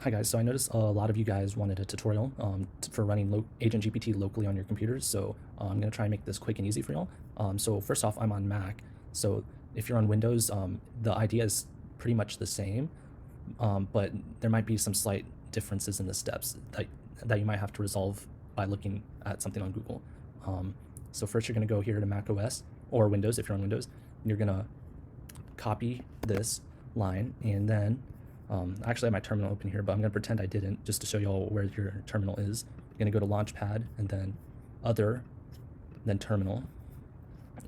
Hi guys, so I noticed a lot of you guys wanted a tutorial for running AgentGPT locally on your computers, so I'm going to try and make this quick and easy for y'all. So first off, I'm on Mac, so if you're on Windows, the idea is pretty much the same, but there might be some slight differences in the steps that you might have to resolve by looking at something on Google. So first you're going to go here to Mac OS, or Windows if you're on Windows, and you're going to copy this line, and then actually I have my terminal open here, but I'm going to pretend I didn't just to show you all where your terminal is. You're going to go to Launchpad and then Other, then Terminal,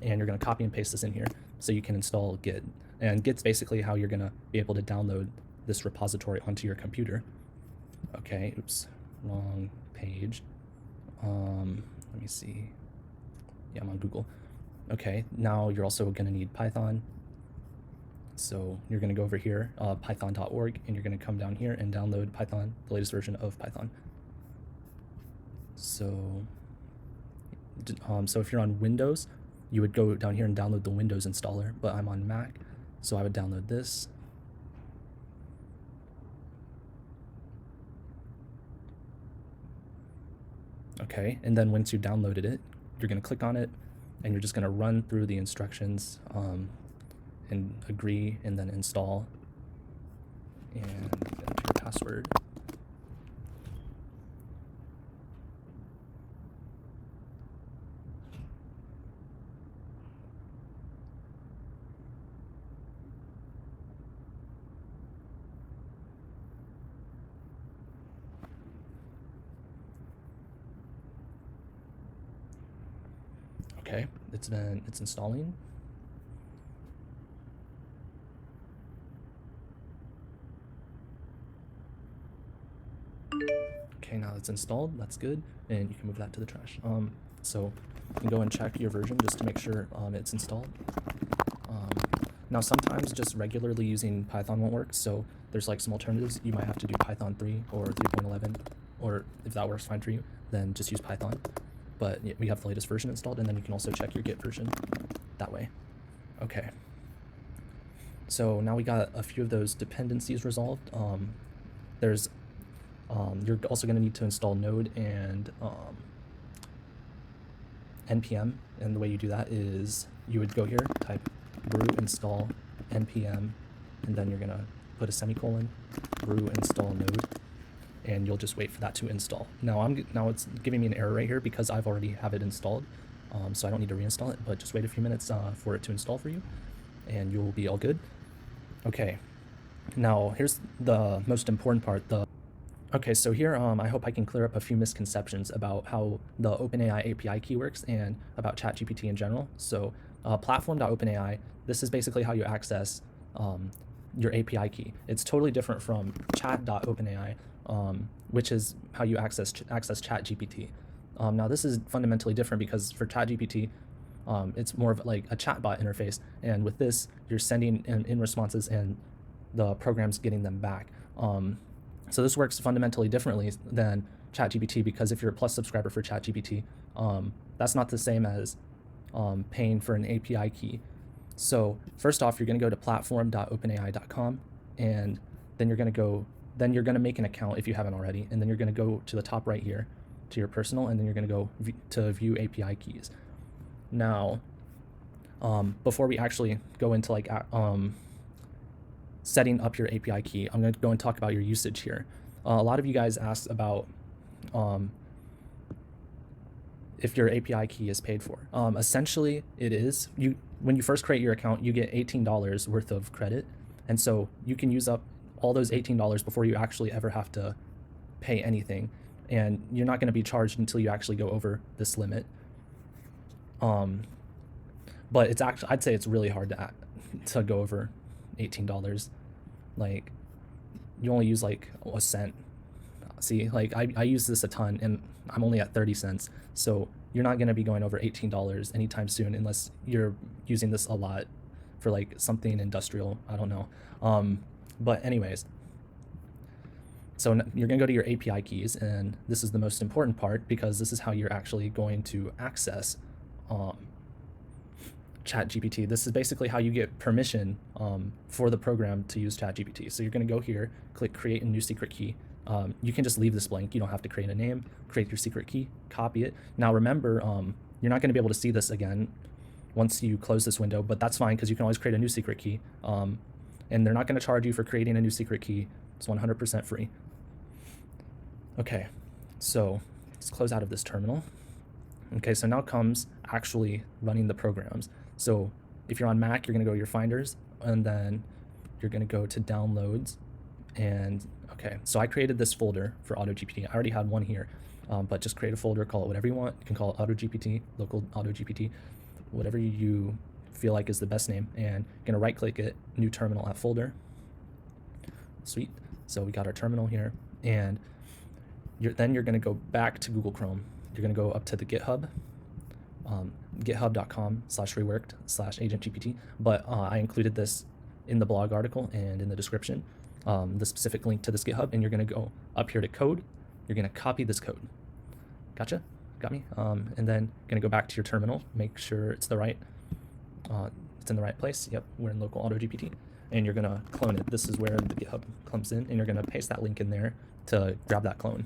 and you're going to copy and paste this in here so you can install Git. And Git's basically how you're going to be able to download this repository onto your computer. Okay, oops, wrong page. Let me see. Yeah, I'm on Google. Okay, now you're also going to need Python. So you're going to go over here, python.org, and you're going to come down here and download Python, the latest version of Python. So, if you're on Windows, you would go down here and download the Windows installer, but I'm on Mac, so I would download this. Okay, and then once you downloaded it, you're going to click on it, and you're just going to run through the instructions and agree, and then install, and enter your password. Okay, it's installing. Okay, now it's installed, that's good, and you can move that to the trash. So you can go and check your version just to make sure it's installed. Now sometimes just regularly using Python won't work, so there's like some alternatives. You might have to do Python 3 or 3.11, or if that works fine for you, then just use Python. But we have the latest version installed, and then you can also check your Git version that way. Okay. So now we got a few of those dependencies resolved. You're also going to need to install Node and NPM, and the way you do that is you would go here, type brew install npm, and then you're going to put a semicolon, brew install Node, and you'll just wait for that to install. Now it's giving me an error right here because I've already have it installed, so I don't need to reinstall it, but just wait a few minutes for it to install for you, and you'll be all good. Okay, now here's the most important part. Okay, so here I hope I can clear up a few misconceptions about how the OpenAI API key works and about ChatGPT in general. So platform.openai, this is basically how you access your API key. It's totally different from chat.openai, which is how you access ChatGPT. Now this is fundamentally different because for ChatGPT, it's more of like a chatbot interface, and with this, you're sending in responses and the program's getting them back. So this works fundamentally differently than ChatGPT, because if you're a Plus subscriber for ChatGPT, that's not the same as paying for an API key. So first off, you're going to go to platform.openai.com, and then you're going to make an account if you haven't already, and then you're going to go to the top right here to your personal, and then you're going to go to view API keys. Now, before we actually go into like setting up your API key, I'm going to go and talk about your usage here. A lot of you guys asked about if your API key is paid for. Essentially, it is. When you first create your account, you get $18 worth of credit, and so you can use up all those $18 before you actually ever have to pay anything, and you're not going to be charged until you actually go over this limit. But it's actually, I'd say it's really hard to go over $18. Like, you only use like a cent. See, like I use this a ton, and I'm only at 30 cents. So you're not going to be going over $18 anytime soon unless you're using this a lot for like something industrial. I don't know. But anyways, so you're going to go to your API keys, and this is the most important part because this is how you're actually going to access ChatGPT. This is basically how you get permission for the program to use ChatGPT. So you're going to go here, click create a new secret key. You can just leave this blank. You don't have to create a name. Create your secret key, copy it. Now remember, you're not going to be able to see this again once you close this window, but that's fine because you can always create a new secret key. And they're not going to charge you for creating a new secret key. It's 100% free. Okay, so let's close out of this terminal. Okay, so now comes actually running the programs. So if you're on Mac, you're going to go to your finders, and then you're going to go to downloads. And okay, so I created this folder for AutoGPT. I already had one here, but just create a folder, call it whatever you want. You can call it AutoGPT, local AutoGPT, whatever you feel like is the best name. And you're going to right click it, new terminal at folder. Sweet. So we got our terminal here, and then you're going to go back to Google Chrome. You're going to go up to the GitHub, github.com/reworked/AgentGPT, but I included this in the blog article and in the description, the specific link to this GitHub, and you're going to go up here to code. You're going to copy this code. Gotcha? Got me? And then you're going to go back to your terminal, make sure it's it's in the right place. Yep, we're in local AutoGPT, and you're going to clone it. This is where the GitHub comes in, and you're going to paste that link in there to grab that clone.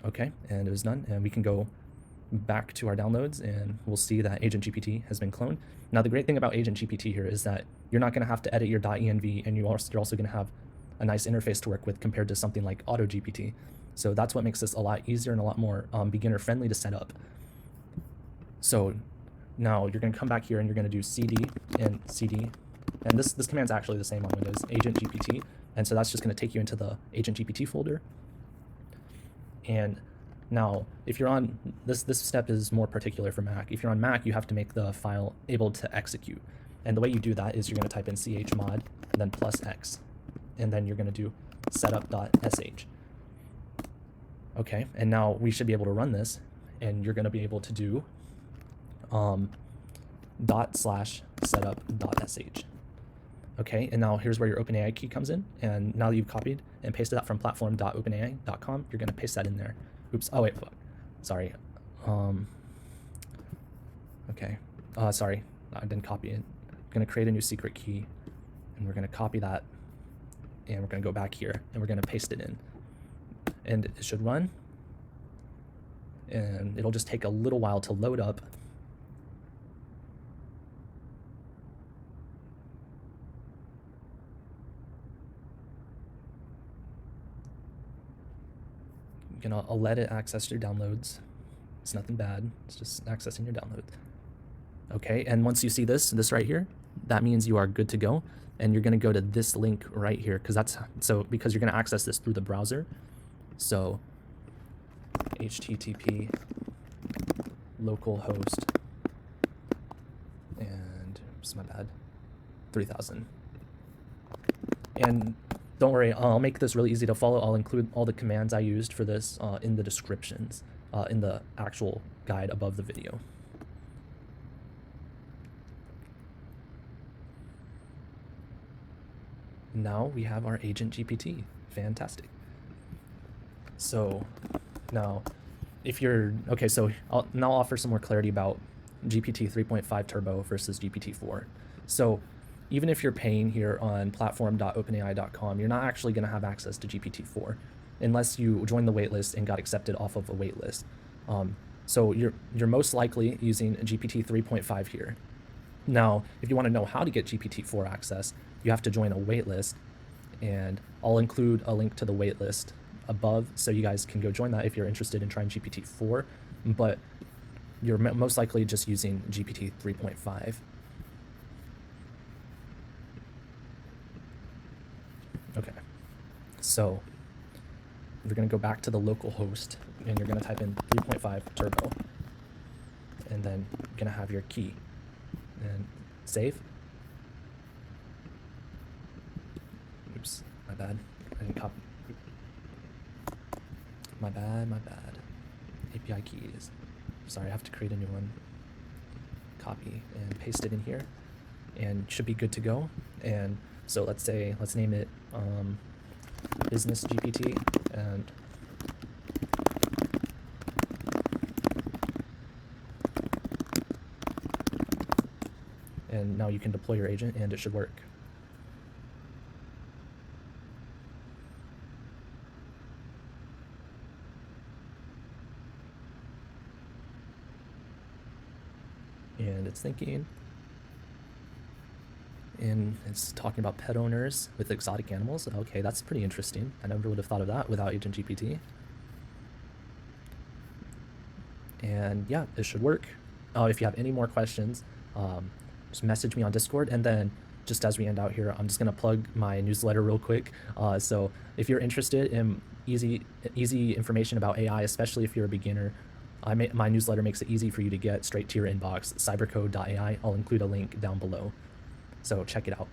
Okay, and it was done, and we can go back to our downloads, and we'll see that AgentGPT has been cloned. Now, the great thing about AgentGPT here is that you're not going to have to edit your .env, and you're also going to have a nice interface to work with compared to something like AutoGPT. So that's what makes this a lot easier and a lot more beginner-friendly to set up. So now you're going to come back here, and you're going to do cd and cd, and this command's actually the same on Windows, AgentGPT, and so that's just going to take you into the AgentGPT folder. And now, if you're on, this step is more particular for Mac. If you're on Mac, you have to make the file able to execute. And the way you do that is you're going to type in chmod, and then +x. And then you're going to do setup.sh. Okay, and now we should be able to run this, and you're going to be able to do /setup.sh. Okay, and now here's where your OpenAI key comes in. And now that you've copied and pasted that from platform.openai.com, you're going to paste that in there. Oops. Oh, wait. Sorry. Okay. Sorry. I didn't copy it. I'm going to create a new secret key, and we're going to copy that, and we're going to go back here, and we're going to paste it in. And it should run, and it'll just take a little while to load up. I'll let it access your downloads. It's nothing bad. It's just accessing your downloads. Okay, and once you see this right here, that means you are good to go. And you're going to go to this link right here because you're going to access this through the browser. So HTTP localhost and oops, my bad, 3000. And don't worry, I'll make this really easy to follow. I'll include all the commands I used for this in the descriptions, in the actual guide above the video. Now we have our AgentGPT. Fantastic. So now, so I'll now offer some more clarity about GPT 3.5 Turbo versus GPT-4. So even if you're paying here on platform.openai.com, you're not actually going to have access to GPT-4 unless you join the waitlist and got accepted off of a waitlist. So you're most likely using GPT 3.5 here. Now, if you want to know how to get GPT-4 access, you have to join a waitlist, and I'll include a link to the waitlist above so you guys can go join that if you're interested in trying GPT-4, but you're most likely just using GPT 3.5. Okay, so we're going to go back to the local host, and you're going to type in 3.5 turbo, and then you're going to have your key, and save. Oops, my bad. I didn't copy. My bad. API keys. Sorry, I have to create a new one. Copy and paste it in here, and should be good to go. And so let's name it Business GPT, and and now you can deploy your agent and it should work. And it's thinking, and it's talking about pet owners with exotic animals. Okay, that's pretty interesting. I never would have thought of that without AgentGPT. And yeah, it should work. If you have any more questions, just message me on Discord. And then just as we end out here, I'm just gonna plug my newsletter real quick. So if you're interested in easy information about AI, especially if you're a beginner, my newsletter makes it easy for you to get straight to your inbox, cybercode.ai. I'll include a link down below. So check it out.